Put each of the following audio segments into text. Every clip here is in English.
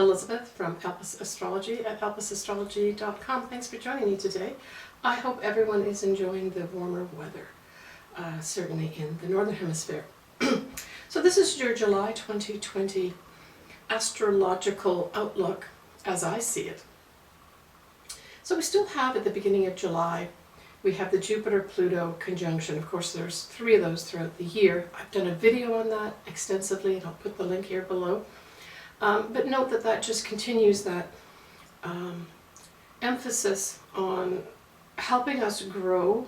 Elizabeth from Astrology at elvisastrology.com. Thanks for joining me today. I hope everyone is enjoying the warmer weather, certainly in the Northern Hemisphere. So this is your July 2020 astrological outlook as I see it. So we still have at the beginning of July, we have the Jupiter-Pluto conjunction. Of course, there's 3 of those throughout the year. I've done a video on that extensively, and I'll put the link here below. But note that that just continues that emphasis on helping us grow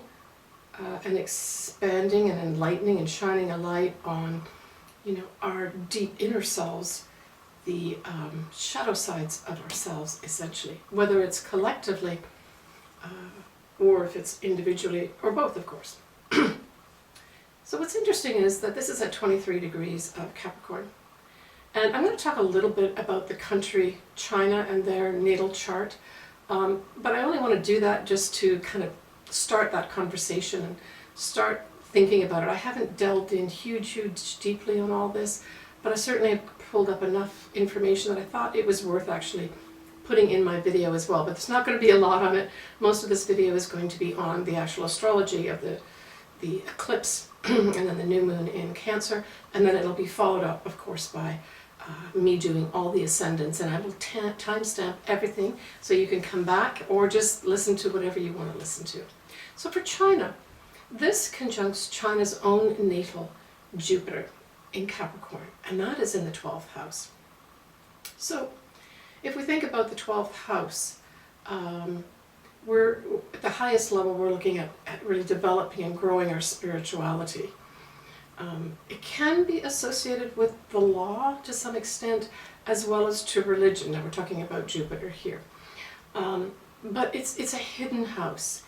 and expanding and enlightening and shining a light on, our deep inner selves, the shadow sides of ourselves, essentially, whether it's collectively or if it's individually, or both, of course. So what's interesting is that this is at 23 degrees of Capricorn. And I'm going to talk a little bit about the country China and their natal chart. But I only want to do that just to kind of start that conversation and start thinking about it. I haven't delved in huge deeply on all this, but I certainly have pulled up enough information that I thought it was worth actually putting in my video as well. But there's not going to be a lot on it. Most of this video is going to be on the actual astrology of the eclipse and then the new moon in Cancer, and then it'll be followed up, of course, by me doing all the ascendants, and I will timestamp everything so you can come back or just listen to whatever you want to listen to. So for China, this conjuncts China's own natal Jupiter in Capricorn, and that is in the 12th house. So if we think about the 12th house, we're at the highest level, we're looking at really developing and growing our spirituality. It can be associated with the law to some extent, as well as to religion. Now we're talking about Jupiter here. But it's a hidden house.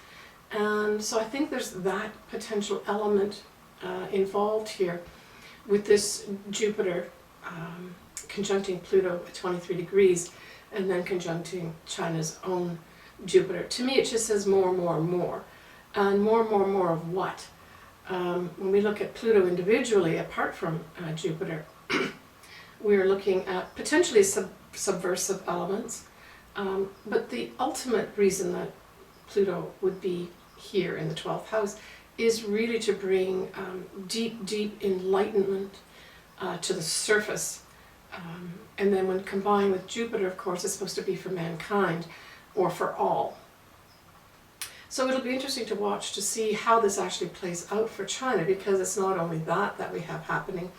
And so I think there's that potential element involved here with this Jupiter conjuncting Pluto at 23 degrees and then conjuncting China's own Jupiter. To me, it just says more. And more of what? When we look at Pluto individually, apart from Jupiter, we're looking at potentially subversive elements. But the ultimate reason that Pluto would be here in the 12th house is really to bring deep enlightenment to the surface. And then when combined with Jupiter, of course, it's supposed to be for mankind or for all. So it'll be interesting to watch to see how this actually plays out for China, because it's not only that we have happening.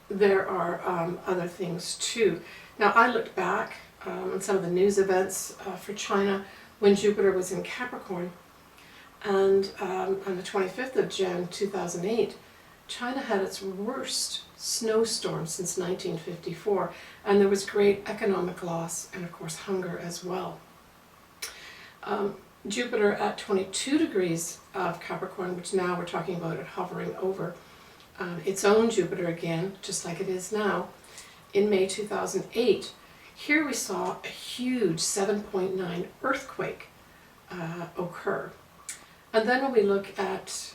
There are other things too. Now I looked back on some of the news events for China when Jupiter was in Capricorn, and on the 25th of Jan 2008, China had its worst snowstorm since 1954, and there was great economic loss and of course hunger as well. Jupiter at 22 degrees of Capricorn, which now we're talking about it hovering over its own Jupiter again, just like it is now, in May 2008. Here we saw a huge 7.9 earthquake occur. And then when we look at,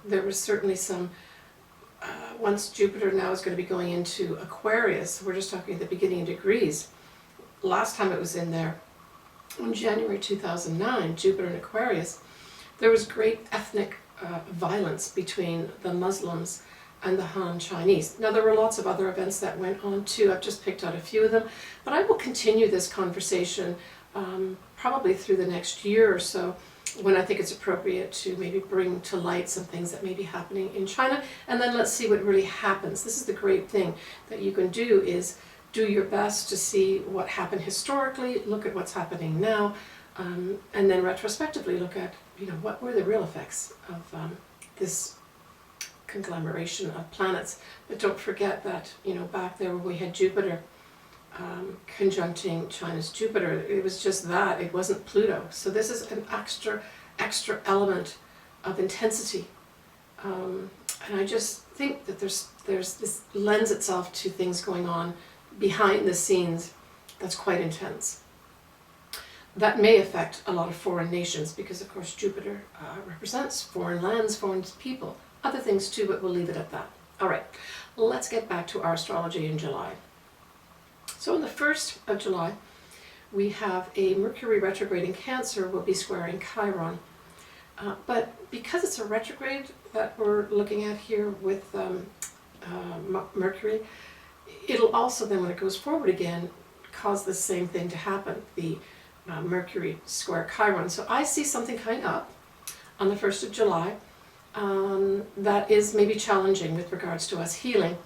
there was certainly some, once Jupiter now is going to be going into Aquarius, we're just talking at the beginning of degrees. Last time it was in there, in January 2009, Jupiter in Aquarius, there was great ethnic violence between the Muslims and the Han Chinese. Now there were lots of other events that went on too. I've just picked out a few of them, but I will continue this conversation probably through the next year or so, when I think it's appropriate to maybe bring to light some things that may be happening in China, and then let's see what really happens. This is the great thing that you can do, is do your best to see what happened historically, look at what's happening now, and then retrospectively look at, what were the real effects of this conglomeration of planets. But don't forget that, back there where we had Jupiter conjuncting China's Jupiter, it was just that, it wasn't Pluto. So this is an extra element of intensity. And I just think that there's this lends itself to things going on behind the scenes that's quite intense. That may affect a lot of foreign nations, because of course Jupiter represents foreign lands, foreign people, other things too, but we'll leave it at that. All right, let's get back to our astrology in July. So on the 1st of July, we have a Mercury retrograde in Cancer will be squaring Chiron. But because it's a retrograde that we're looking at here with Mercury, it'll also then, when it goes forward again, cause the same thing to happen, the Mercury square Chiron. So I see something coming up on the 1st of July that is maybe challenging with regards to us healing.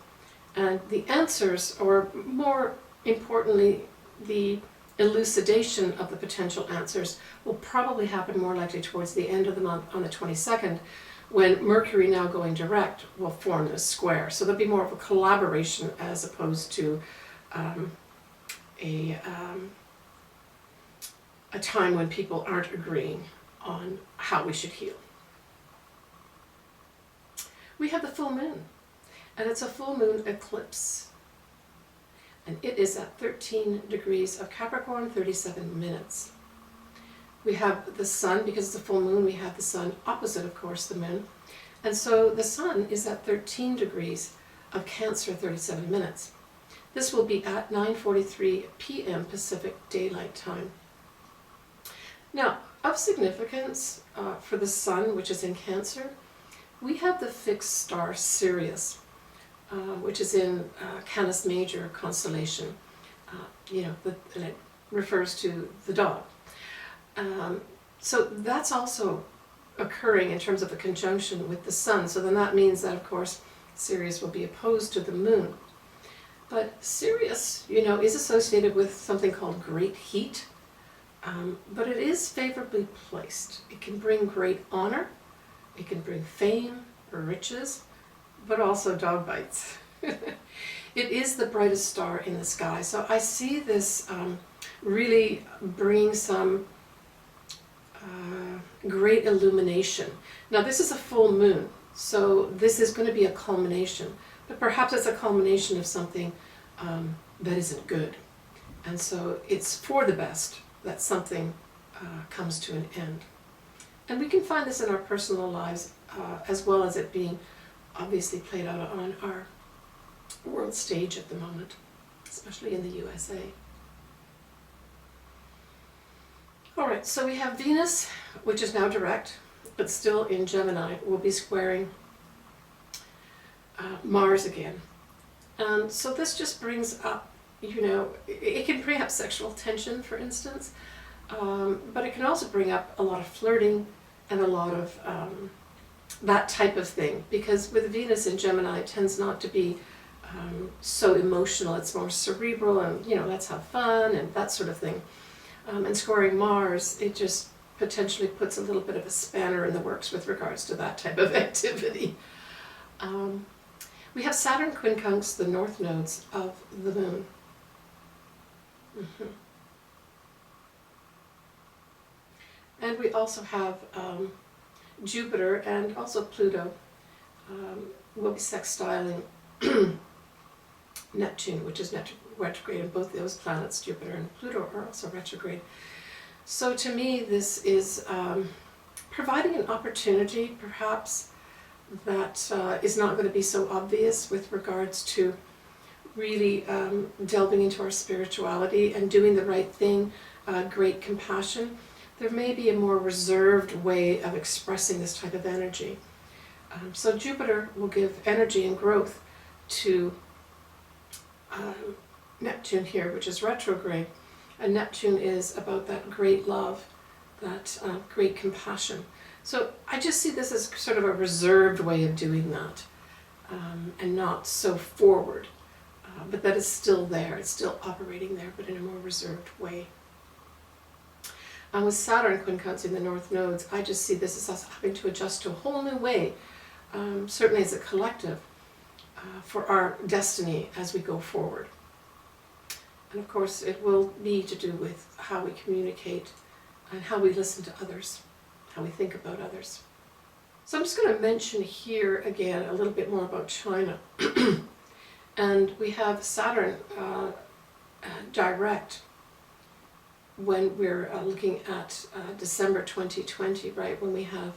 And the answers, or more importantly, the elucidation of the potential answers, will probably happen more likely towards the end of the month on the 22nd, when Mercury, now going direct, will form this square. So there'll be more of a collaboration as opposed to a time when people aren't agreeing on how we should heal. We have the full moon, and it's a full moon eclipse. And it is at 13 degrees of Capricorn, 37 minutes. We have the sun, because it's a full moon, we have the sun opposite, of course, the moon. And so the sun is at 13 degrees of Cancer, 37 minutes. This will be at 9:43 p.m. Pacific Daylight Time. Now, of significance for the sun, which is in Cancer, we have the fixed star Sirius, which is in Canis Major constellation. And it refers to the dog. So that's also occurring in terms of a conjunction with the sun. So then that means that, of course, Sirius will be opposed to the moon. But Sirius, is associated with something called great heat, but it is favorably placed. It can bring great honor, it can bring fame or riches, but also dog bites. It is the brightest star in the sky. So I see this really bringing some great illumination. Now this is a full moon, so this is going to be a culmination, but perhaps it's a culmination of something that isn't good. And so it's for the best that something comes to an end. And we can find this in our personal lives, as well as it being obviously played out on our world stage at the moment, especially in the USA. All right, so we have Venus, which is now direct, but still in Gemini, will be squaring Mars again. And so this just brings up, it can bring up sexual tension, for instance, but it can also bring up a lot of flirting and a lot of that type of thing, because with Venus in Gemini, it tends not to be so emotional. It's more cerebral, and let's have fun and that sort of thing. And scoring Mars, it just potentially puts a little bit of a spanner in the works with regards to that type of activity. We have Saturn quincunx, the north nodes of the moon. And we also have Jupiter and also Pluto will be sextiling Neptune, which is retrograde, and both those planets, Jupiter and Pluto, are also retrograde. So to me, this is providing an opportunity, perhaps, that is not going to be so obvious with regards to really delving into our spirituality and doing the right thing, great compassion. There may be a more reserved way of expressing this type of energy. So Jupiter will give energy and growth to Neptune here, which is retrograde. And Neptune is about that great love, that great compassion. So I just see this as sort of a reserved way of doing that, and not so forward, but that is still there, it's still operating there, but in a more reserved way. With Saturn quincunxing the north nodes, I just see this as us having to adjust to a whole new way, certainly as a collective, for our destiny as we go forward. And of course, it will be to do with how we communicate and how we listen to others, how we think about others. So I'm just going to mention here again a little bit more about China. And we have Saturn direct when we're looking at December 2020, right, when we have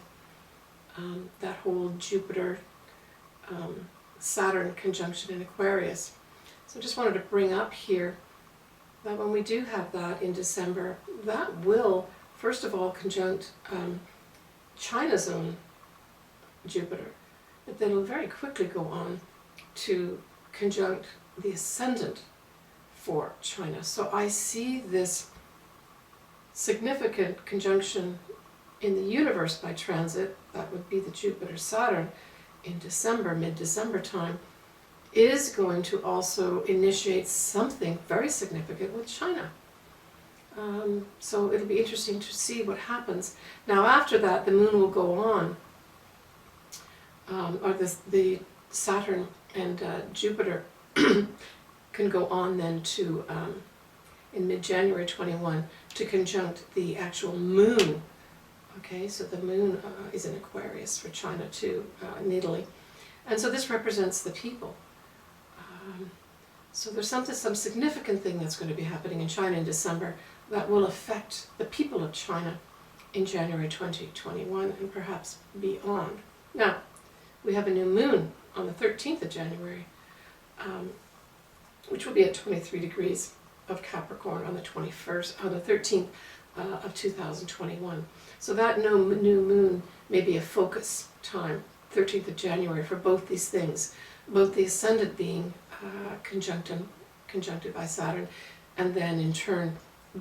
that whole Jupiter Saturn conjunction in Aquarius. So I just wanted to bring up here that when we do have that in December, that will, first of all, conjunct China's own Jupiter, but then it'll very quickly go on to conjunct the Ascendant for China. So I see this significant conjunction in the universe by transit, that would be the Jupiter-Saturn in December, mid-December time, is going to also initiate something very significant with China. So it'll be interesting to see what happens. Now after that, the moon will go on, or the Saturn and Jupiter can go on then to, in mid-January 21, to conjunct the actual moon. Okay, so the moon is in Aquarius for China too, natally. And so this represents the people. So there's some significant thing that's going to be happening in China in December that will affect the people of China in January 2021 and perhaps beyond. Now, we have a new moon on the 13th of January, which will be at 23 degrees of Capricorn on the 21st, on the 13th of 2021. So that new moon may be a focus time, 13th of January, for both these things, both the Ascendant being conjuncted by Saturn, and then in turn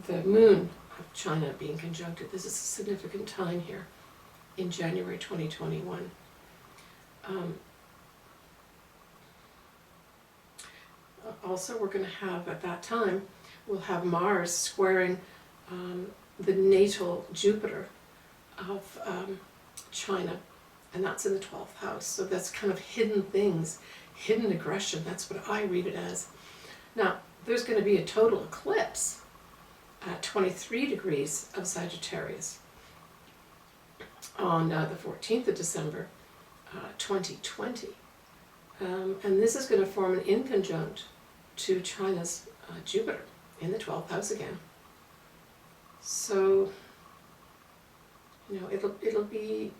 the moon of China being conjuncted. This is a significant time here in January 2021. Also, we're going to have, at that time, we'll have Mars squaring the natal Jupiter of China, and that's in the 12th house. So that's kind of hidden things, hidden aggression. That's what I read it as. Now, there's going to be a total eclipse at 23 degrees of Sagittarius on the 14th of December, 2020. And this is going to form an inconjunct to China's Jupiter in the 12th house again. So, you know, it'll be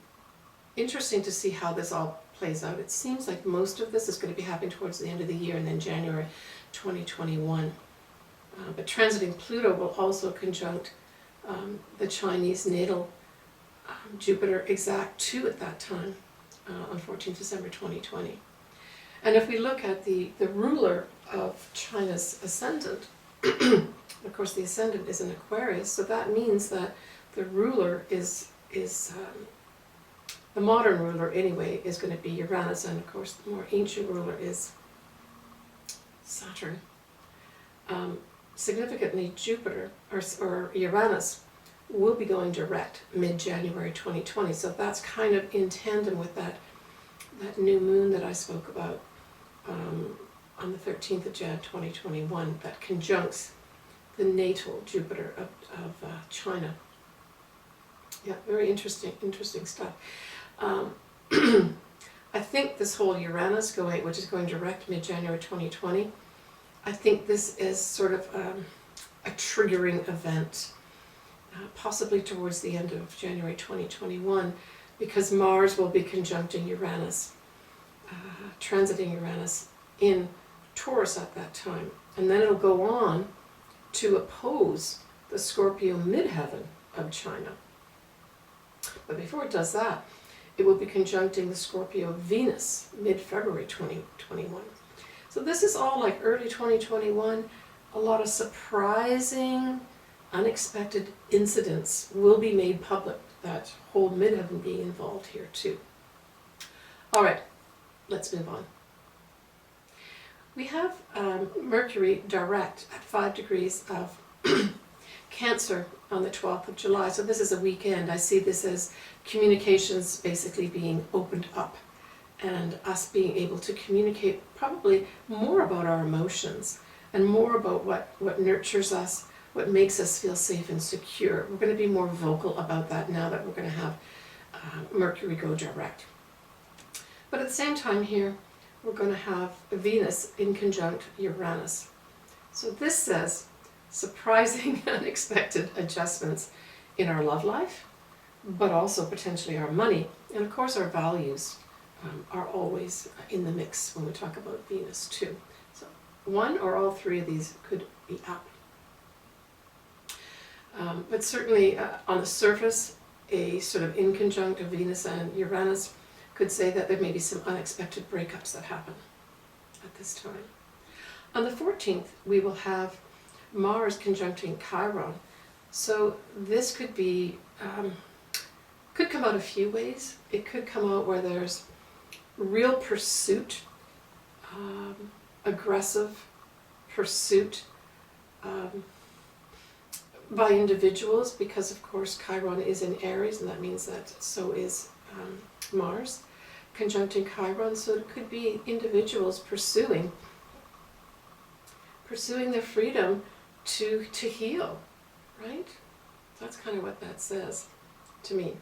interesting to see how this all plays out. It seems like most of this is going to be happening towards the end of the year and then January 2021. But transiting Pluto will also conjunct the Chinese natal Jupiter exact 2 at that time, on 14th December 2020. And if we look at the ruler of China's Ascendant, of course the Ascendant is in Aquarius, so that means that the ruler is the modern ruler anyway, is going to be Uranus, and of course the more ancient ruler is Saturn. Significantly, Jupiter, or Uranus, will be going direct mid-January 2020, so that's kind of in tandem with that new moon that I spoke about on the 13th of Jan 2021, that conjuncts the natal Jupiter of China. Yeah, very interesting stuff. I think this whole Uranus which is going direct mid-January 2020, I think this is sort of a triggering event, possibly towards the end of January 2021, because Mars will be conjuncting Uranus, transiting Uranus in Taurus at that time. And then it'll go on to oppose the Scorpio midheaven of China. But before it does that, it will be conjuncting the Scorpio Venus mid-February 2021. So this is all like early 2021. A lot of surprising, unexpected incidents will be made public, that whole midheaven being involved here too. All right, let's move on. We have Mercury direct at 5 degrees of Cancer on the 12th of July. So this is a weekend. I see this as communications basically being opened up, and us being able to communicate probably more about our emotions and more about what nurtures us, what makes us feel safe and secure. We're going to be more vocal about that now that we're going to have Mercury go direct. But at the same time here, we're going to have Venus in conjunct Uranus. So this says surprising, unexpected adjustments in our love life, but also potentially our money, and of course our values are always in the mix when we talk about Venus too. So one or all three of these could be up. But certainly on the surface, a sort of in conjunct of Venus and Uranus could say that there may be some unexpected breakups that happen at this time. On the 14th, we will have Mars conjuncting Chiron. So this could be, could come out a few ways. It could come out where there's real pursuit, aggressive pursuit by individuals, because of course Chiron is in Aries, and that means that so is Mars conjuncting Chiron. So it could be individuals pursuing their freedom to heal, right? That's kind of what that says to me.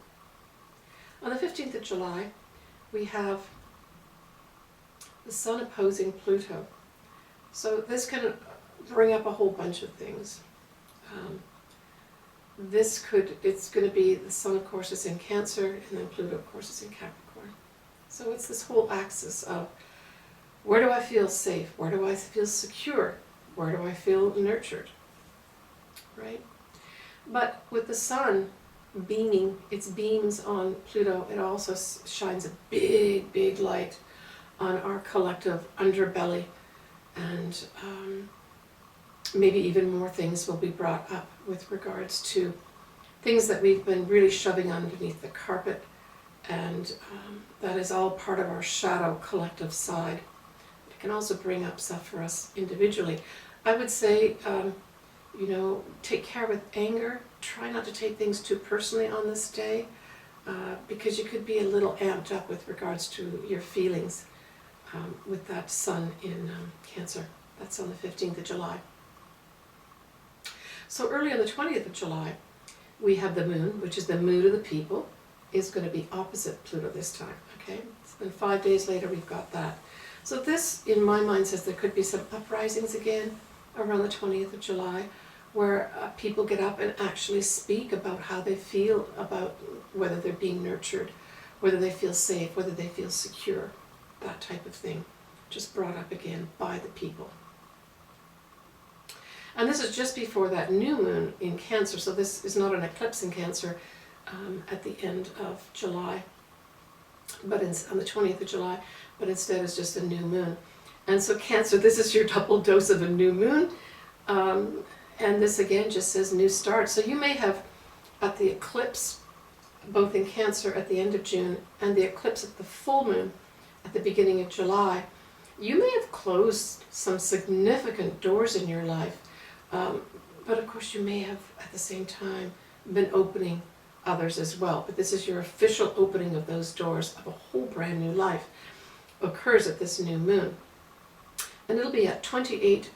On the 15th of July, we have the Sun opposing Pluto. So this can bring up a whole bunch of things. It's going to be, the Sun of course is in Cancer, and then Pluto of course is in Capricorn. So it's this whole axis of, where do I feel safe? Where do I feel secure? Where do I feel nurtured? Right? But with the Sun beaming its beams on Pluto, it also shines a big, big light on our collective underbelly, and maybe even more things will be brought up with regards to things that we've been really shoving underneath the carpet, and that is all part of our shadow collective side. It can also bring up stuff for us individually. I would say, take care with anger. Try not to take things too personally on this day, because you could be a little amped up with regards to your feelings with that Sun in Cancer. That's on the 15th of July. So early on the 20th of July, we have the Moon, which is the mood of the people, is going to be opposite Pluto this time, okay? Then 5 days later, we've got that. So this, in my mind, says there could be some uprisings again around the 20th of July, where people get up and actually speak about how they feel about whether they're being nurtured, whether they feel safe, whether they feel secure, that type of thing, just brought up again by the people. And this is just before that new moon in Cancer, so this is not an eclipse in Cancer at the end of July, but on the 20th of July, but instead it's just a new moon. And so Cancer, this is your double dose of a new moon, and this again just says new start. So you may have, at the eclipse, both in Cancer at the end of June and the eclipse at the full moon at the beginning of July, you may have closed some significant doors in your life. But of course you may have at the same time been opening others as well. But this is your official opening of those doors of a whole brand new life occurs at this new moon. And it'll be at 28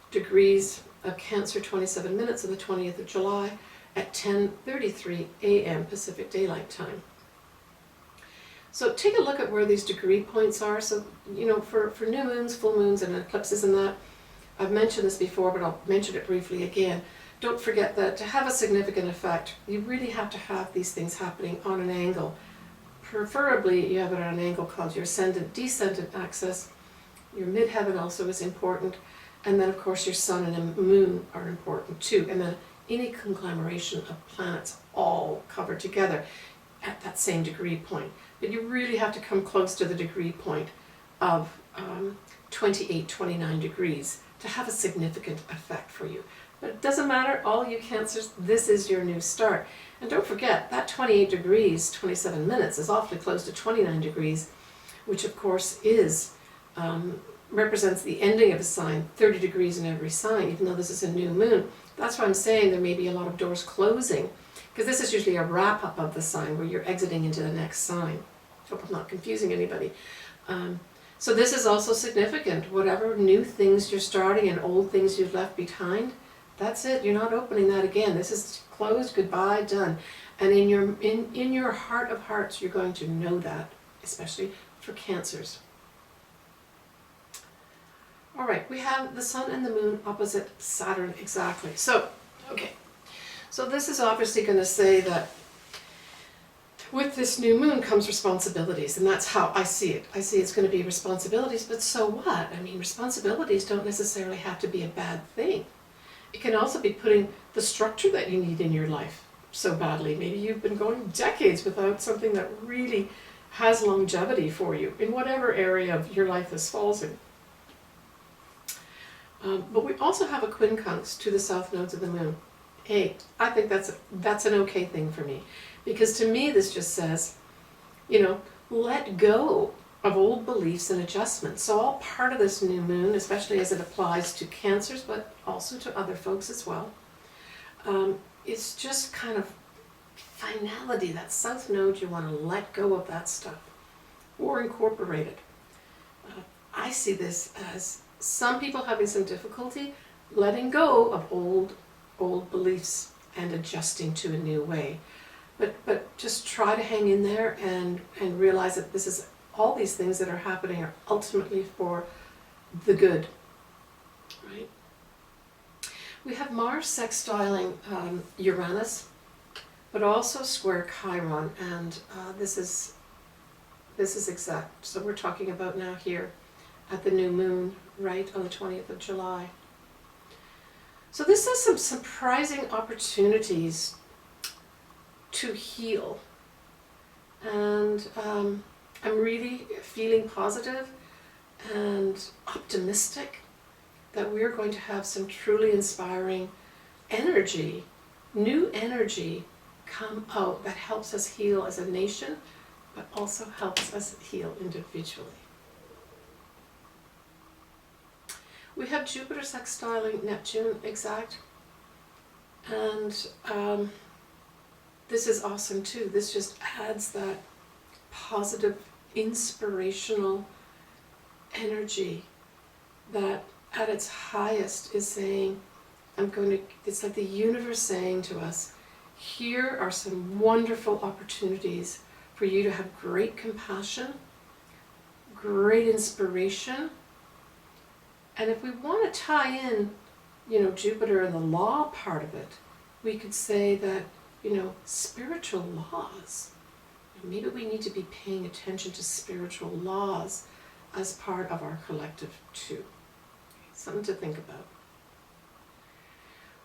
degrees of Cancer, 27 minutes of the 20th of July at 10:33 a.m. Pacific Daylight Time. So take a look at where these degree points are. So, for new moons, full moons, and eclipses and that, I've mentioned this before, but I'll mention it briefly again. Don't forget that to have a significant effect, you really have to have these things happening on an angle. Preferably, you have it on an angle called your ascendant-descendant axis. Your midheaven also is important. And then, of course, your Sun and Moon are important too. And then any conglomeration of planets all covered together at that same degree point. But you really have to come close to the degree point of 28, 29 degrees to have a significant effect for you. But it doesn't matter, all you Cancers, this is your new start. And don't forget, that 28 degrees, 27 minutes is awfully close to 29 degrees, which of course is, represents the ending of a sign, 30 degrees in every sign, even though this is a new moon. That's why I'm saying there may be a lot of doors closing, because this is usually a wrap-up of the sign where you're exiting into the next sign. Hope I'm not confusing anybody. So this is also significant. Whatever new things you're starting and old things you've left behind, that's it. You're not opening that again. This is closed, goodbye, done. And in your heart of hearts, you're going to know that, especially for Cancers. All right, we have the Sun and the Moon opposite Saturn exactly. So, okay. So this is obviously going to say that with this new moon comes responsibilities, and that's how I see it. I see it's going to be responsibilities, but so what? I mean, responsibilities don't necessarily have to be a bad thing. It can also be putting the structure that you need in your life so badly. Maybe you've been going decades without something that really has longevity for you in whatever area of your life this falls in. But we also have a quincunx to the south nodes of the moon. Hey, I think that's an okay thing for me, because to me this just says, let go of old beliefs and adjustments. So all part of this new moon, especially as it applies to Cancers, but also to other folks as well, it's just kind of finality. That south node, you want to let go of that stuff or incorporate it. I see this as some people having some difficulty letting go of old beliefs and adjusting to a new way. But just try to hang in there and realize that this is all these things that are happening are ultimately for the good, right? We have Mars sextiling Uranus, but also square Chiron, and this is exact. So we're talking about now here at the new moon, right, on the 20th of July. So this has some surprising opportunities to heal. And I'm really feeling positive and optimistic that we're going to have some truly inspiring energy, new energy come out that helps us heal as a nation, but also helps us heal individually. We have Jupiter sextiling Neptune exact, and this is awesome too. This just adds that positive, inspirational energy that at its highest is saying, it's like the universe saying to us, here are some wonderful opportunities for you to have great compassion, great inspiration. And if we want to tie in, Jupiter and the law part of it, we could say that, spiritual laws. Maybe we need to be paying attention to spiritual laws as part of our collective too. Something to think about.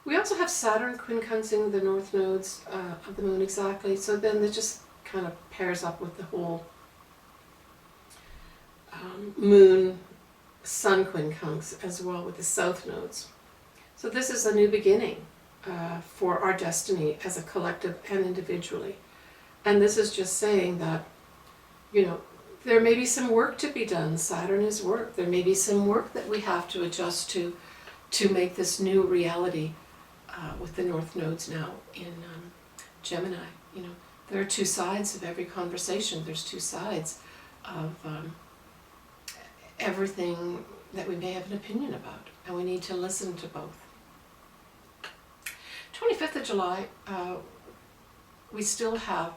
We also have Saturn quincunxing the north nodes of the moon exactly, so then it just kind of pairs up with the whole moon sun quincunx as well with the south nodes. So this is a new beginning for our destiny as a collective and individually. And this is just saying that, there may be some work to be done. Saturn is work. There may be some work that we have to adjust to make this new reality with the north nodes now in Gemini. There are two sides of every conversation. There's two sides of everything that we may have an opinion about, and we need to listen to both. 25th of July, we still have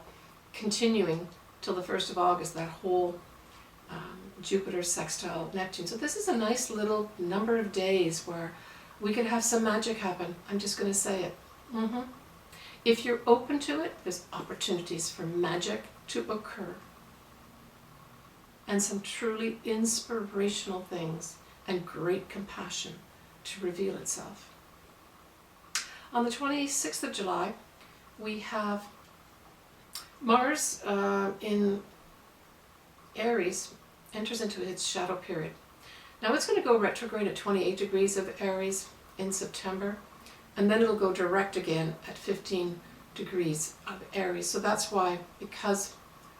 continuing till the 1st of August, that whole Jupiter sextile Neptune. So this is a nice little number of days where we can have some magic happen. I'm just going to say it. If you're open to it, there's opportunities for magic to occur. And some truly inspirational things and great compassion to reveal itself. On the 26th of July, we have Mars in Aries enters into its shadow period. Now it's going to go retrograde at 28 degrees of Aries in September, and then it'll go direct again at 15 degrees of Aries. So that's why, because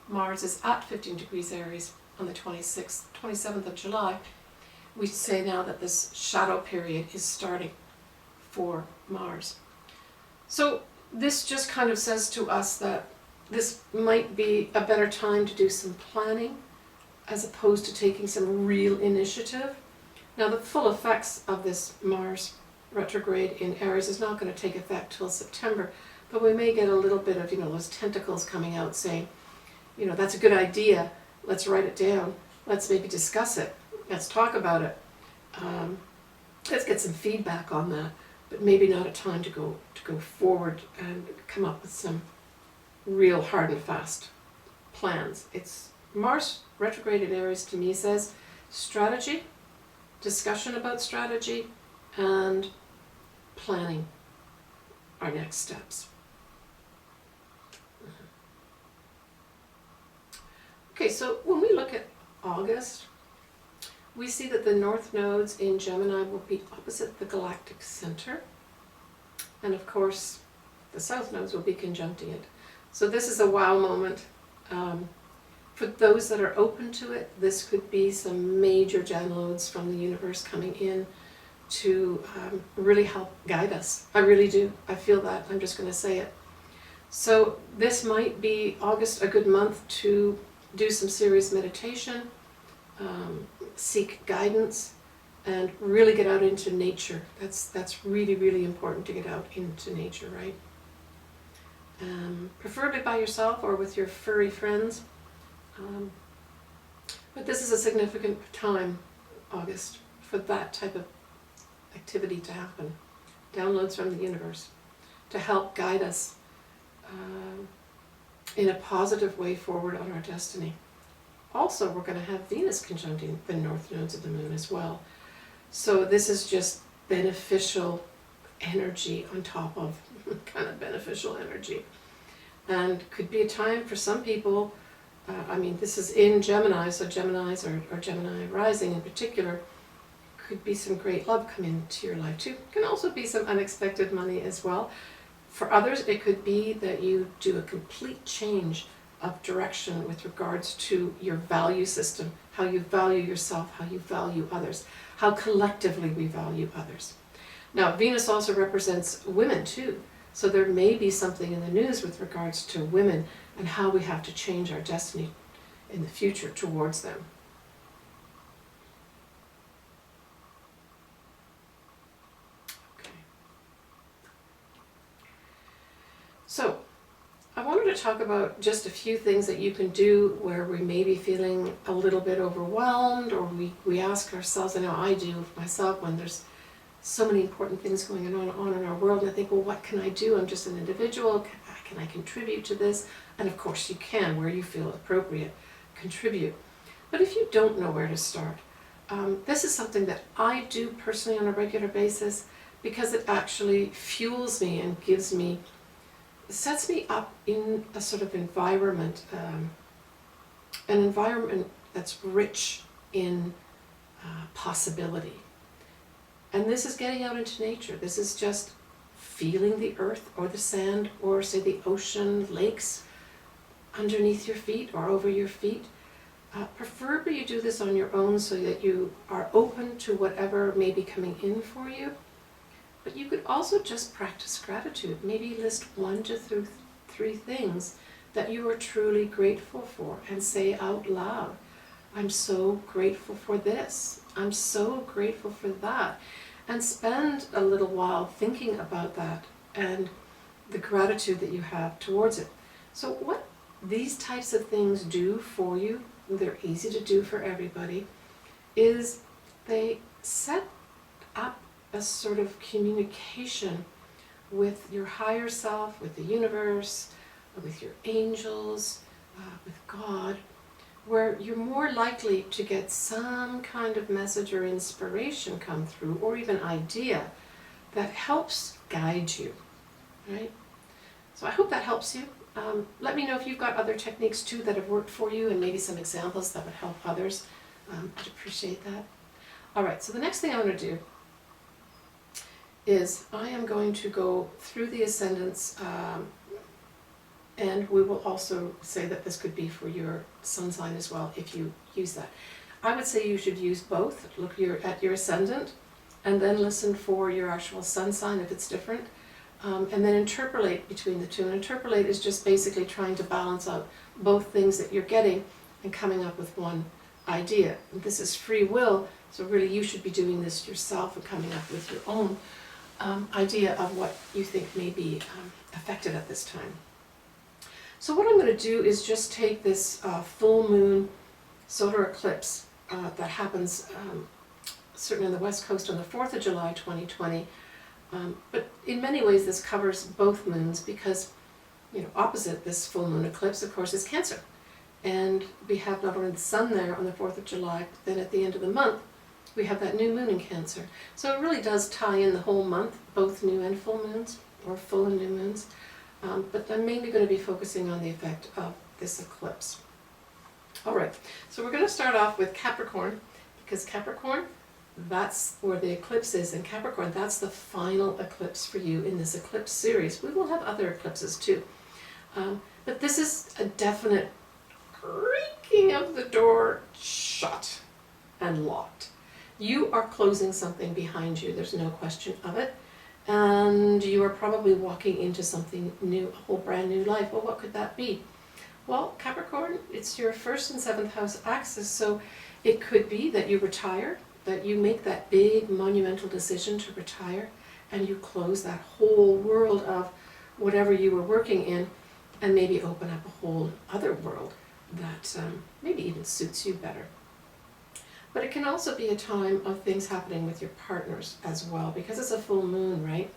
Mars is at 15 degrees Aries on the 27th of July, we say now that this shadow period is starting for Mars. So this just kind of says to us that this might be a better time to do some planning as opposed to taking some real initiative. Now the full effects of this Mars retrograde in Aries is not going to take effect till September, but we may get a little bit of, those tentacles coming out saying, that's a good idea, let's write it down, let's maybe discuss it, let's talk about it, let's get some feedback on that, but maybe not a time to go forward and come up with some real hard and fast plans. It's Mars retrograde in Aries to me says strategy, discussion about strategy, and planning our next steps. Okay, so when we look at August, we see that the north nodes in Gemini will be opposite the galactic center. And of course, the south nodes will be conjuncting it. So this is a wow moment. For those that are open to it, this could be some major downloads from the universe coming in to really help guide us. I really do. I feel that. I'm just going to say it. So this might be August, a good month to do some serious meditation, seek guidance, and really get out into nature. That's really, really important to get out into nature, right? Preferably by yourself or with your furry friends. But this is a significant time, August, for that type of activity to happen. Downloads from the universe to help guide us in a positive way forward on our destiny. Also, we're going to have Venus conjuncting the north nodes of the moon as well. So this is just beneficial energy on top of kind of beneficial energy. And could be a time for some people, this is in Gemini, so Geminis or Gemini rising in particular, could be some great love come into your life too. Can also be some unexpected money as well. For others, it could be that you do a complete change of direction with regards to your value system, how you value yourself, how you value others, how collectively we value others. Now, Venus also represents women too, so there may be something in the news with regards to women and how we have to change our destiny in the future towards them. Okay. So, I wanted to talk about just a few things that you can do where we may be feeling a little bit overwhelmed, or we ask ourselves, I know I do myself, when there's so many important things going on in our world, and I think, well, what can I do? I'm just an individual. Can I contribute to this? And of course you can, where you feel appropriate, contribute. But if you don't know where to start, this is something that I do personally on a regular basis because it actually fuels me and sets me up in a sort of environment, an environment that's rich in possibility. And this is getting out into nature. This is just feeling the earth or the sand or say the ocean, lakes underneath your feet or over your feet. Preferably you do this on your own so that you are open to whatever may be coming in for you. But you could also just practice gratitude. Maybe list 1 to 3 things that you are truly grateful for and say out loud, I'm so grateful for this. I'm so grateful for that. And spend a little while thinking about that and the gratitude that you have towards it. So what these types of things do for you, they're easy to do for everybody, is they set up a sort of communication with your higher self, with the universe, with your angels, with God, where you're more likely to get some kind of message or inspiration come through, or even idea that helps guide you, right? So I hope that helps you. Let me know if you've got other techniques too that have worked for you, and maybe some examples that would help others. I'd appreciate that. All right, so the next thing I'm going to do is I am going to go through the ascendants, and we will also say that this could be for your sun sign as well if you use that. I would say you should use both. Look at your ascendant and then listen for your actual sun sign if it's different, and then interpolate between the two. And interpolate is just basically trying to balance out both things that you're getting and coming up with one idea. And this is free will, so really you should be doing this yourself and coming up with your own idea of what you think may be affected at this time. So what I'm going to do is just take this full moon solar eclipse that happens certainly on the west coast on the 4th of July 2020. But in many ways this covers both moons because, opposite this full moon eclipse, of course, is Cancer. And we have not only the sun there on the 4th of July, but then at the end of the month, we have that new moon in Cancer. So it really does tie in the whole month, both new and full moons, or full and new moons. But I'm mainly going to be focusing on the effect of this eclipse. All right, so we're going to start off with Capricorn, because Capricorn, that's where the eclipse is, and Capricorn, that's the final eclipse for you in this eclipse series. We will have other eclipses too. But this is a definite creaking of the door shut and locked. You are closing something behind you, there's no question of it. And you are probably walking into something new, a whole brand new life. Well, what could that be? Well, Capricorn, it's your 1st and 7th house axis, so it could be that you retire, that you make that big monumental decision to retire, and you close that whole world of whatever you were working in, and maybe open up a whole other world that maybe even suits you better. But it can also be a time of things happening with your partners as well, because it's a full moon, right?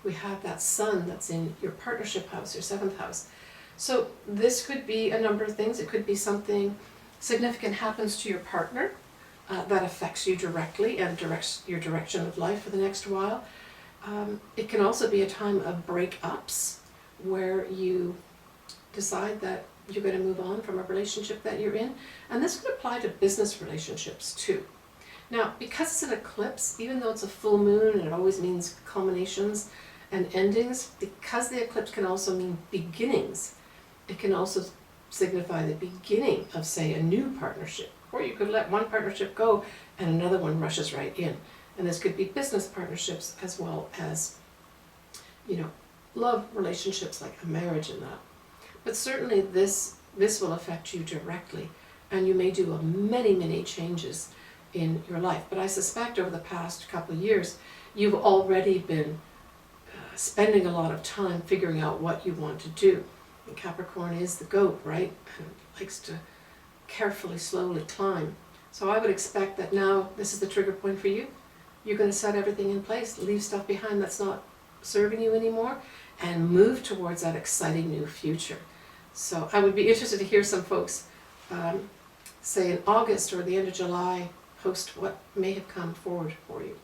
We have that sun that's in your partnership house, your 7th house. So this could be a number of things. It could be something significant happens to your partner that affects you directly and directs your direction of life for the next while. It can also be a time of breakups where you decide that you're going to move on from a relationship that you're in. And this could apply to business relationships too. Now, because it's an eclipse, even though it's a full moon and it always means culminations and endings, because the eclipse can also mean beginnings, it can also signify the beginning of, say, a new partnership. Or you could let one partnership go and another one rushes right in. And this could be business partnerships as well as, love relationships like a marriage and that. But certainly this will affect you directly, and you may do many changes in your life. But I suspect over the past couple of years, you've already been spending a lot of time figuring out what you want to do. And Capricorn is the goat, right? And likes to carefully, slowly climb. So I would expect that now this is the trigger point for you. You're going to set everything in place, leave stuff behind that's not serving you anymore, and move towards that exciting new future. So I would be interested to hear some folks, say in August or the end of July, post what may have come forward for you.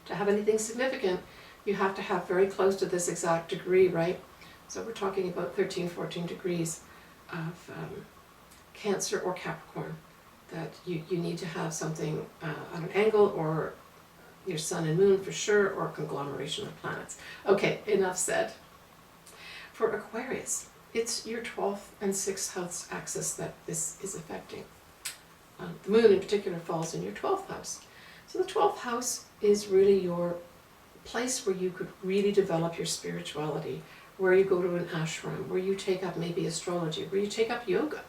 To have anything significant, you have to have very close to this exact degree, right? So we're talking about 13, 14 degrees of Cancer or Capricorn, that you need to have something at an angle, or your sun and moon for sure, or a conglomeration of planets. Okay, enough said. For Aquarius, it's your 12th and 6th house axis that this is affecting. The moon in particular falls in your 12th house. So the 12th house is really your place where you could really develop your spirituality, where you go to an ashram, where you take up maybe astrology, where you take up yoga.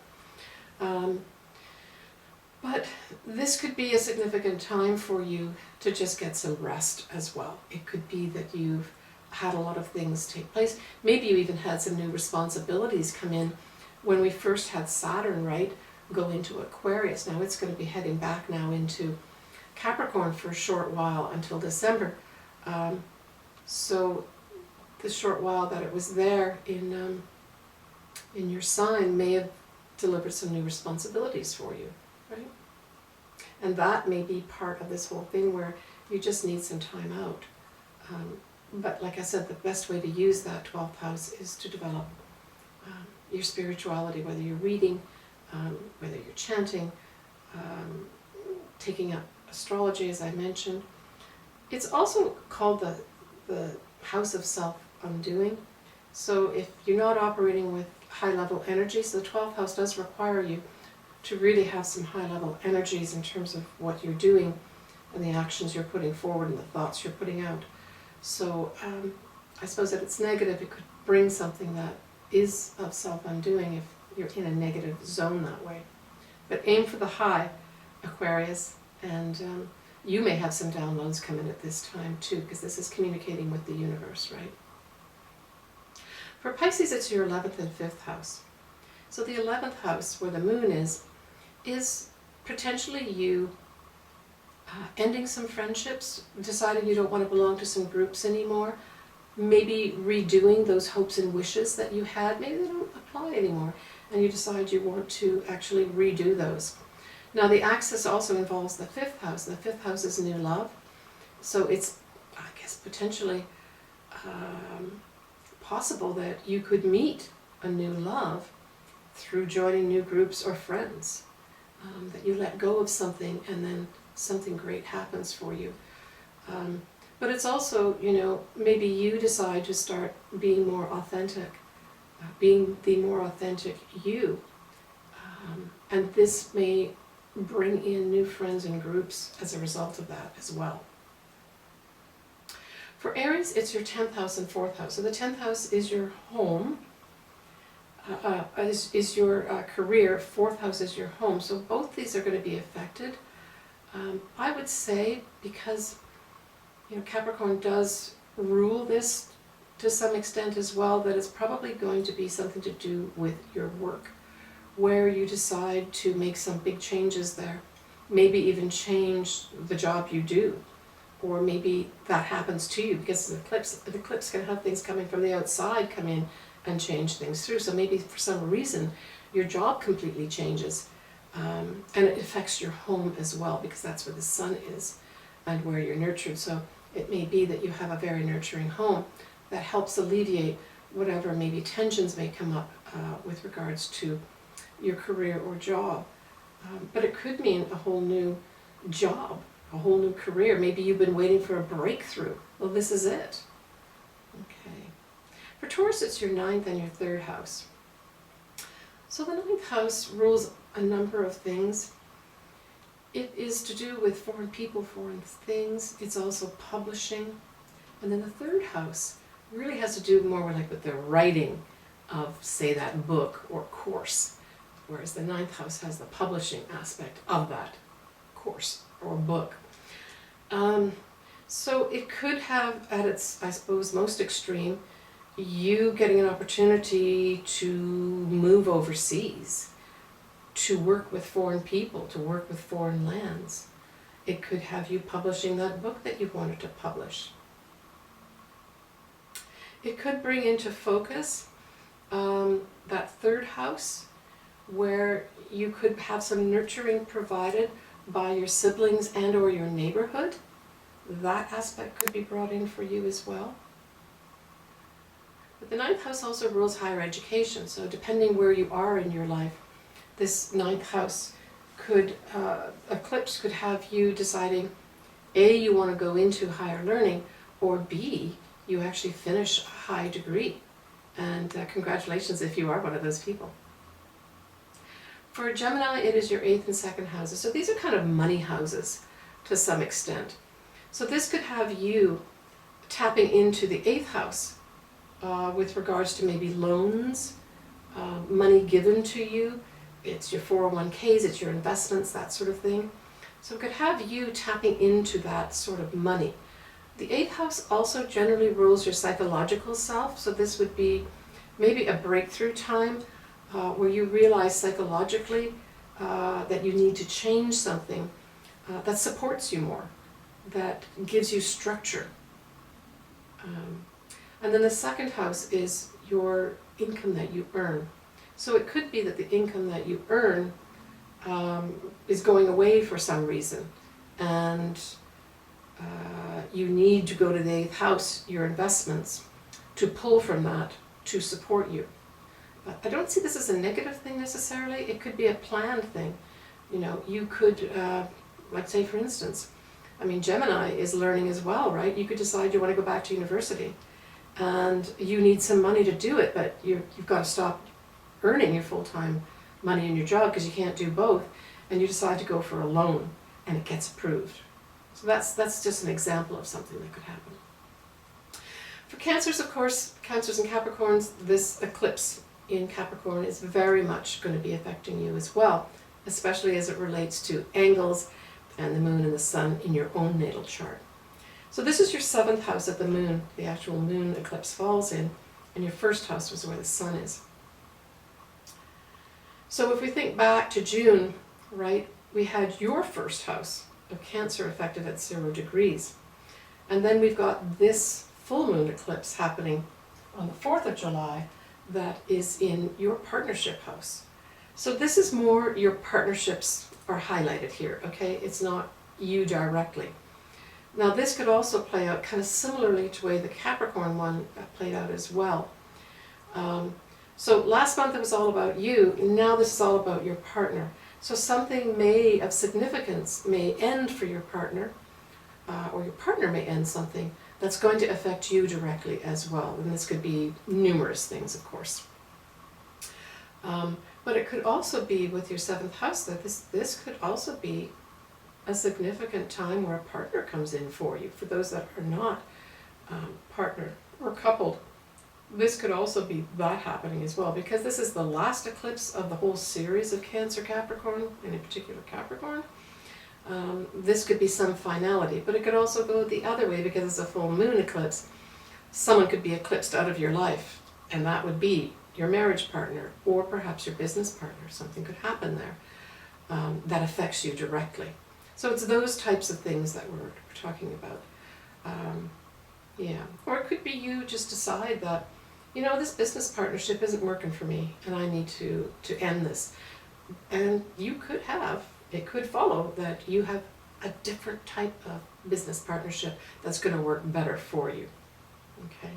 But this could be a significant time for you to just get some rest as well. It could be that you've had a lot of things take place. Maybe you even had some new responsibilities come in when we first had Saturn, right, go into Aquarius. Now it's going to be heading back now into Capricorn for a short while until December. So the short while that it was there in your sign may have delivered some new responsibilities for you, right? And that may be part of this whole thing where you just need some time out. But like I said, the best way to use that 12th house is to develop your spirituality, whether you're reading, whether you're chanting, taking up astrology, as I mentioned. It's also called the house of self-undoing. So if you're not operating with high-level energies, the 12th house does require you to really have some high-level energies in terms of what you're doing and the actions you're putting forward and the thoughts you're putting out. So I suppose if it's negative, it could bring something that is of self-undoing if you're in a negative zone that way. But aim for the high, Aquarius, and you may have some downloads come in at this time too, because this is communicating with the universe, right? For Pisces, it's your 11th and 5th house. So the 11th house, where the moon is potentially you ending some friendships, deciding you don't want to belong to some groups anymore, maybe redoing those hopes and wishes that you had. Maybe they don't apply anymore, and you decide you want to actually redo those. Now the axis also involves the 5th house. The 5th house is new love. So it's, I guess, potentially possible that you could meet a new love through joining new groups or friends. That you let go of something and then something great happens for you. But it's also, you know, maybe you decide to start being more authentic, being the more authentic you. And this may bring in new friends and groups as a result of that as well. For Aries, it's your 10th house and 4th house. So the 10th house is your home, is your career. 4th house is your home. So both these are going to be affected. I would say, because you know Capricorn does rule this to some extent as well, that it's probably going to be something to do with your work, where you decide to make some big changes there, maybe even change the job you do, or maybe that happens to you because the eclipse can have things coming from the outside come in and change things through. So maybe for some reason your job completely changes, and it affects your home as well, because that's where the sun is and where you're nurtured. So it may be that you have a very nurturing home that helps alleviate whatever maybe tensions may come up with regards to your career or job. But it could mean a whole new job, a whole new career. Maybe you've been waiting for a breakthrough. Well, this is it. Okay. For Taurus, it's your 9th and your 3rd house. So the 9th house rules a number of things. It is to do with foreign people, foreign things. It's also publishing. And then the 3rd house really has to do more with the writing of, say, that book or course, whereas the 9th house has the publishing aspect of that course or book. So it could have, at its, I suppose, most extreme, you getting an opportunity to move overseas, to work with foreign people, to work with foreign lands. It could have you publishing that book that you wanted to publish. It could bring into focus that 3rd house, where you could have some nurturing provided by your siblings and or your neighborhood. That aspect could be brought in for you as well. But the 9th house also rules higher education, so depending where you are in your life, this 9th house could, eclipse could have you deciding, A, you want to go into higher learning, or B, you actually finish a high degree. And congratulations if you are one of those people. For Gemini, it is your 8th and 2nd houses. So these are kind of money houses to some extent. So this could have you tapping into the 8th house with regards to maybe loans, money given to you. It's your 401ks, it's your investments, that sort of thing. So it could have you tapping into that sort of money. The 8th house also generally rules your psychological self. So this would be maybe a breakthrough time where you realize psychologically that you need to change something that supports you more, that gives you structure. And then the 2nd house is your income that you earn. So it could be that the income that you earn is going away for some reason, and you need to go to the 8th house, your investments, to pull from that to support you. But I don't see this as a negative thing necessarily. It could be a planned thing. You know, you could, like say for instance, I mean, Gemini is learning as well, right? You could decide you want to go back to university and you need some money to do it, but you've got to stop earning your full-time money in your job because you can't do both, and you decide to go for a loan and it gets approved. So that's just an example of something that could happen. For Cancers, of course, Cancers and Capricorns, this eclipse in Capricorn is very much going to be affecting you as well, especially as it relates to angles and the moon and the sun in your own natal chart. So this is your 7th house that the moon, the actual moon eclipse falls in, and your 1st house was where the sun is. So if we think back to June, right, we had your 1st house of Cancer affected at 0 degrees. And then we've got this full moon eclipse happening on the 4th of July that is in your partnership house. So this is more your partnerships are highlighted here, okay? It's not you directly. Now this could also play out kind of similarly to the way the Capricorn one played out as well. So last month it was all about you, now this is all about your partner. So something of significance may end for your partner, or your partner may end something that's going to affect you directly as well. And this could be numerous things, of course. But it could also be with your 7th house that this could also be a significant time where a partner comes in for you. For those that are not partnered or coupled, this could also be that happening as well, because this is the last eclipse of the whole series of Cancer Capricorn, and in particular Capricorn. This could be some finality, but it could also go the other way because it's a full moon eclipse. Someone could be eclipsed out of your life, and that would be your marriage partner or perhaps your business partner. Something could happen there that affects you directly. So it's those types of things that we're talking about. Yeah, or it could be you just decide that, you know, this business partnership isn't working for me and I need to end this. And you could have, it could follow that you have a different type of business partnership that's going to work better for you. Okay.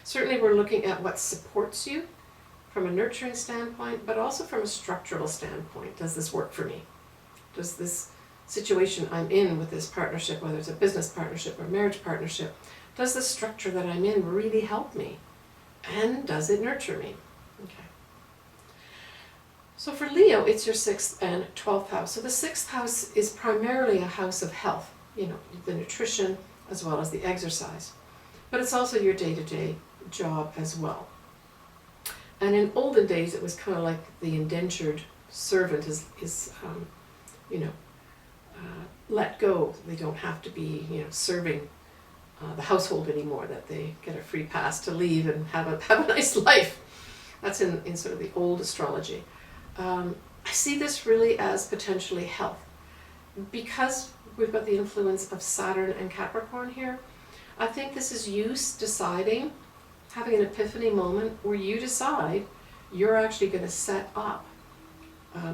Certainly we're looking at what supports you from a nurturing standpoint, but also from a structural standpoint. Does this work for me? Does this situation I'm in with this partnership, whether it's a business partnership or marriage partnership, does the structure that I'm in really help me? And does it nurture me? Okay. So for Leo, it's your 6th and 12th house. So the 6th house is primarily a house of health, you know, the nutrition as well as the exercise. But it's also your day-to-day job as well. And in olden days, it was kind of like the indentured servant is you know, let go. They don't have to be, you know, serving the household anymore, that they get a free pass to leave and have a nice life. That's in sort of the old astrology. I see this really as potentially health. Because we've got the influence of Saturn and Capricorn here, I think this is you deciding, having an epiphany moment where you decide you're actually going to set up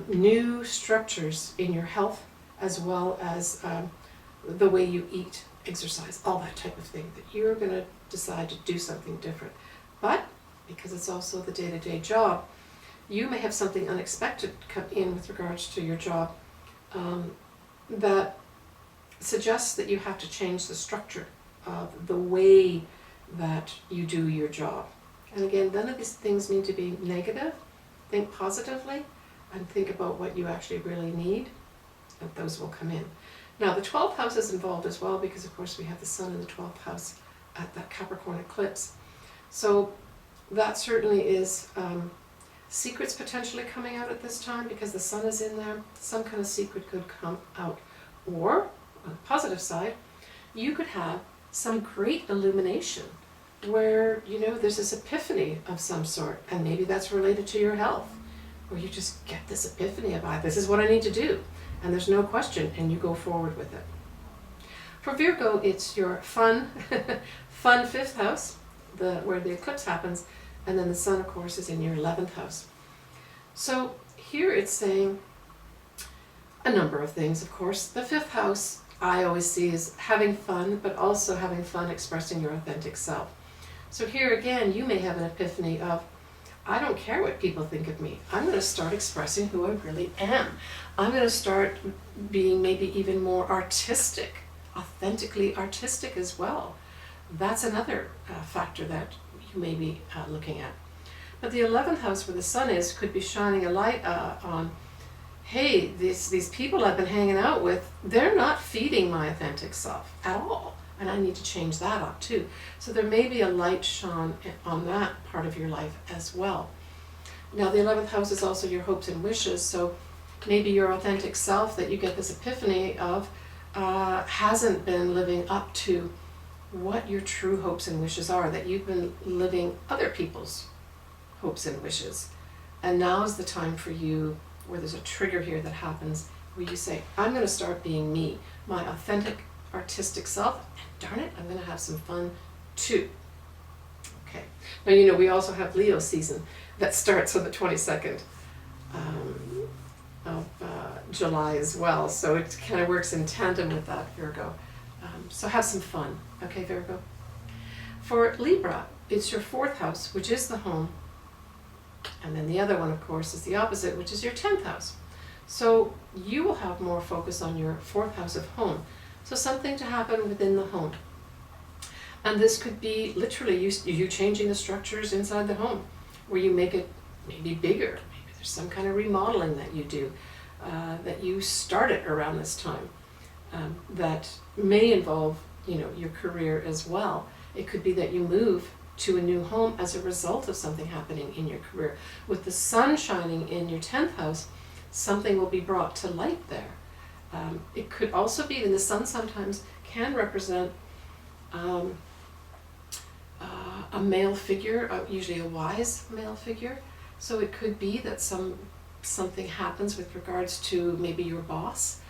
new structures in your health, as well as the way you eat, exercise, all that type of thing, that you're going to decide to do something different. But because it's also the day-to-day job, you may have something unexpected come in with regards to your job that suggests that you have to change the structure of the way that you do your job. And again, none of these things need to be negative. Think positively and think about what you actually really need, and those will come in. Now the 12th house is involved as well, because of course we have the sun in the 12th house at that Capricorn eclipse. So that certainly is secrets potentially coming out at this time, because the sun is in there. Some kind of secret could come out. Or, on the positive side, you could have some great illumination where, you know, there's this epiphany of some sort, and maybe that's related to your health, where you just get this epiphany about, this is what I need to do, and there's no question, and you go forward with it. For Virgo, it's your fun 5th house, where the eclipse happens, and then the sun, of course, is in your 11th house. So here it's saying a number of things, of course. The 5th house I always see as having fun, but also having fun expressing your authentic self. So here again, you may have an epiphany of, I don't care what people think of me. I'm going to start expressing who I really am. I'm going to start being maybe even more artistic, authentically artistic as well. That's another factor that you may be looking at. But the 11th house, where the sun is, could be shining a light on, hey, these people I've been hanging out with, they're not feeding my authentic self at all. And I need to change that up too. So there may be a light shone on that part of your life as well. Now the 11th house is also your hopes and wishes, so maybe your authentic self that you get this epiphany of hasn't been living up to what your true hopes and wishes are, that you've been living other people's hopes and wishes. And now is the time for you, where there's a trigger here that happens, where you say, I'm going to start being me, my authentic artistic self, and darn it, I'm going to have some fun too. Okay. Now, you know, we also have Leo season that starts on the 22nd of July as well, so it kind of works in tandem with that, Virgo. So have some fun, okay, Virgo? For Libra, it's your 4th house, which is the home, and then the other one, of course, is the opposite, which is your 10th house. So you will have more focus on your 4th house of home. So something to happen within the home. And this could be literally you changing the structures inside the home, where you make it maybe bigger. Maybe there's some kind of remodeling that you do, that you start it around this time, that may involve, you know, your career as well. It could be that you move to a new home as a result of something happening in your career. With the sun shining in your 10th house, something will be brought to light there. It could also be that the sun sometimes can represent a male figure, usually a wise male figure. So it could be that something happens with regards to maybe your boss.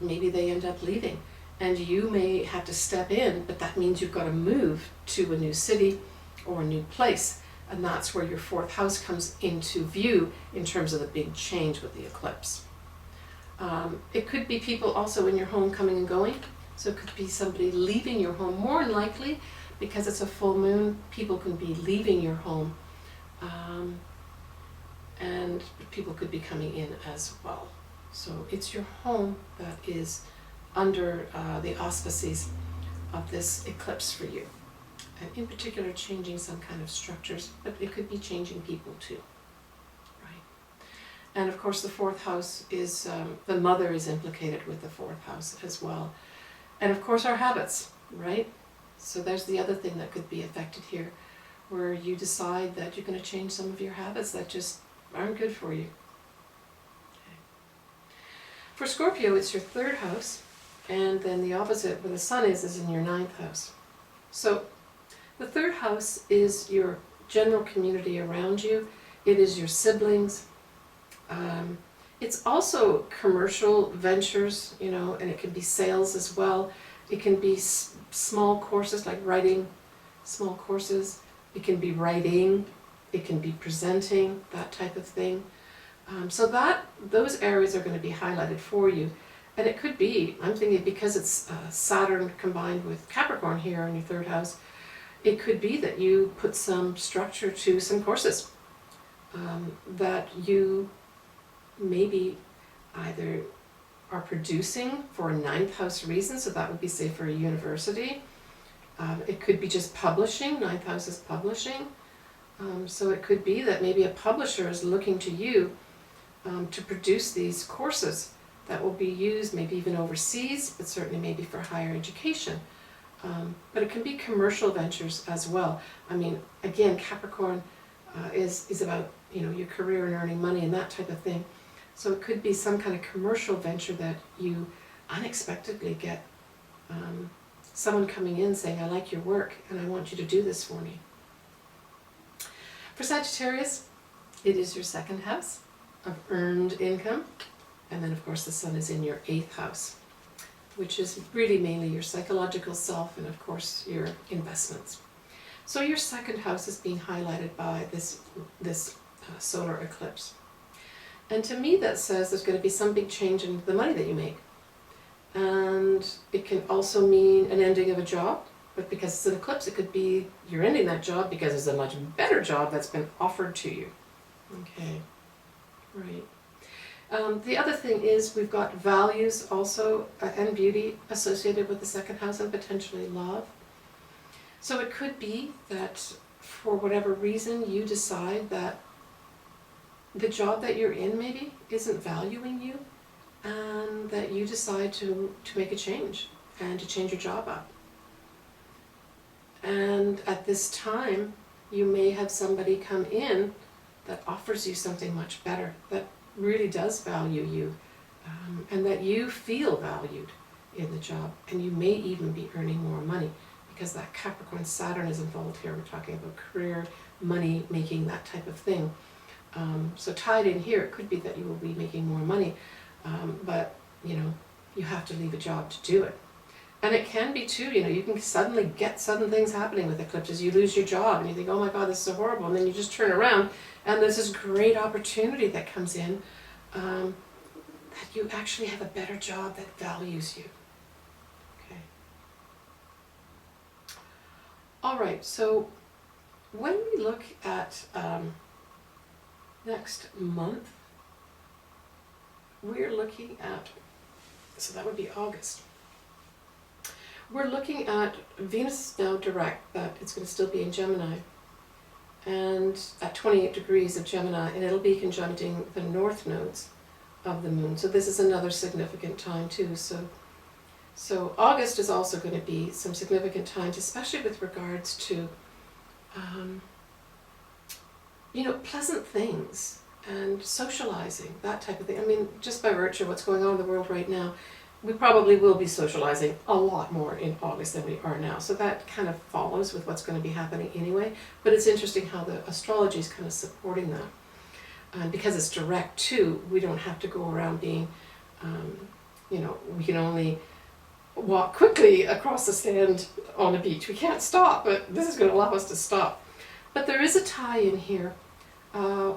Maybe they end up leaving and you may have to step in, but that means you've got to move to a new city or a new place. And that's where your 4th house comes into view in terms of the big change with the eclipse. It could be people also in your home coming and going. So it could be somebody leaving your home. More than likely, because it's a full moon, people can be leaving your home. And people could be coming in as well. So it's your home that is under the auspices of this eclipse for you. And in particular, changing some kind of structures, but it could be changing people too, right? And of course, the 4th house is, the mother is implicated with the 4th house as well. And of course, our habits, right? So there's the other thing that could be affected here, where you decide that you're going to change some of your habits that just aren't good for you. Okay. For Scorpio, it's your 3rd house, and then the opposite, where the sun is in your 9th house. So the 3rd house is your general community around you. It is your siblings. It's also commercial ventures, you know, and it can be sales as well. It can be small courses like writing, small courses. It can be writing. It can be presenting, that type of thing. So those areas are going to be highlighted for you. And it could be, I'm thinking because it's Saturn combined with Capricorn here in your 3rd house, it could be that you put some structure to some courses that you maybe either are producing for a 9th house reason, so that would be, say, for a university. It could be just publishing, 9th house is publishing. So it could be that maybe a publisher is looking to you to produce these courses that will be used maybe even overseas, but certainly maybe for higher education. But it can be commercial ventures as well. I mean, again, Capricorn is about, you know, your career and earning money and that type of thing. So it could be some kind of commercial venture that you unexpectedly get someone coming in saying, I like your work and I want you to do this for me. For Sagittarius, it is your 2nd house of earned income. And then, of course, the sun is in your 8th house, which is really mainly your psychological self and, of course, your investments. So your 2nd house is being highlighted by this solar eclipse. And to me, that says there's going to be some big change in the money that you make. And it can also mean an ending of a job. But because it's an eclipse, it could be you're ending that job because it's a much better job that's been offered to you. Okay, right. The other thing is we've got values also and beauty associated with the 2nd house and potentially love. So it could be that for whatever reason you decide that the job that you're in maybe isn't valuing you, and that you decide to make a change and to change your job up. And at this time, you may have somebody come in that offers you something much better, that really does value you, and that you feel valued in the job, and you may even be earning more money, because that Capricorn Saturn is involved here. We're talking about career, money, making, that type of thing. So tied in here, it could be that you will be making more money, but you know, you have to leave a job to do it. And it can be too, you know, you can suddenly get sudden things happening with eclipses. You lose your job and you think, oh my God, this is so horrible. And then you just turn around and there's this great opportunity that comes in that you actually have a better job that values you. Okay. All right, so when we look at next month, we're looking at, so that would be August. We're looking at Venus now direct, but it's going to still be in Gemini, and at 28 degrees of Gemini, and it'll be conjuncting the north nodes of the moon. So this is another significant time too. So August is also going to be some significant times, especially with regards to, pleasant things and socializing, that type of thing. I mean, just by virtue of what's going on in the world right now, we probably will be socializing a lot more in August than we are now. So that kind of follows with what's going to be happening anyway. But it's interesting how the astrology is kind of supporting that. And because it's direct too, we don't have to go around being, we can only walk quickly across the sand on a beach. We can't stop, but this is going to allow us to stop. But there is a tie in here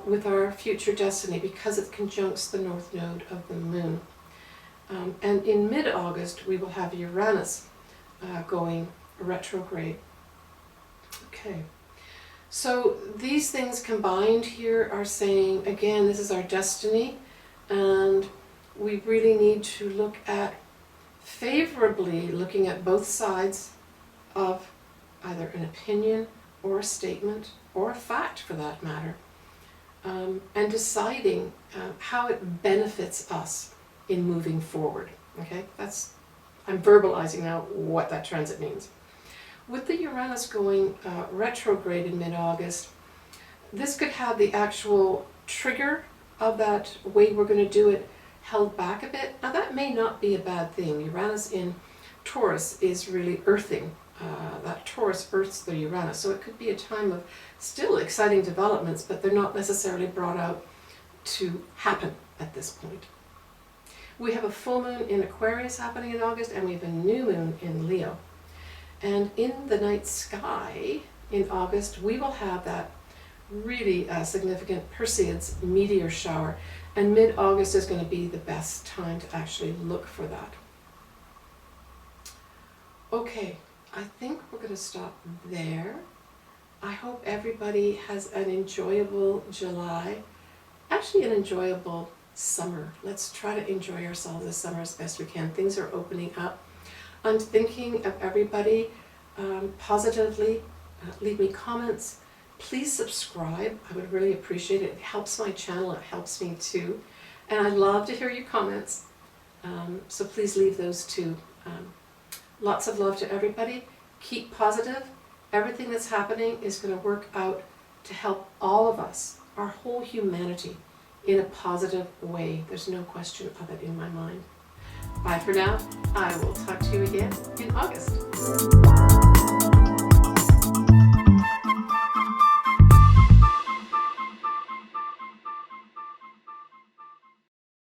with our future destiny because it conjuncts the north node of the moon. And in mid-August, we will have Uranus going retrograde. Okay. So these things combined here are saying, again, this is our destiny, and we really need to look at favorably, looking at both sides of either an opinion or a statement or a fact for that matter, and deciding how it benefits us in moving forward. Okay, I'm verbalizing now what that transit means. With the Uranus going retrograde in mid-August, this could have the actual trigger of that way we're going to do it held back a bit. Now that may not be a bad thing. Uranus in Taurus is really earthing. That Taurus earths the Uranus. So it could be a time of still exciting developments, but they're not necessarily brought out to happen at this point. We have a full moon in Aquarius happening in August, and we have a new moon in Leo. And in the night sky in August, we will have that really significant Perseids meteor shower. And mid-August is going to be the best time to actually look for that. Okay, I think we're going to stop there. I hope everybody has an enjoyable July, actually an enjoyable summer. Let's try to enjoy ourselves this summer as best we can. Things are opening up. I'm thinking of everybody positively. Leave me comments. Please subscribe. I would really appreciate it. It helps my channel. It helps me too. And I'd love to hear your comments. So please leave those too. Lots of love to everybody. Keep positive. Everything that's happening is going to work out to help all of us, our whole humanity, in a positive way. There's no question of it in my mind. Bye for now. I will talk to you again in August.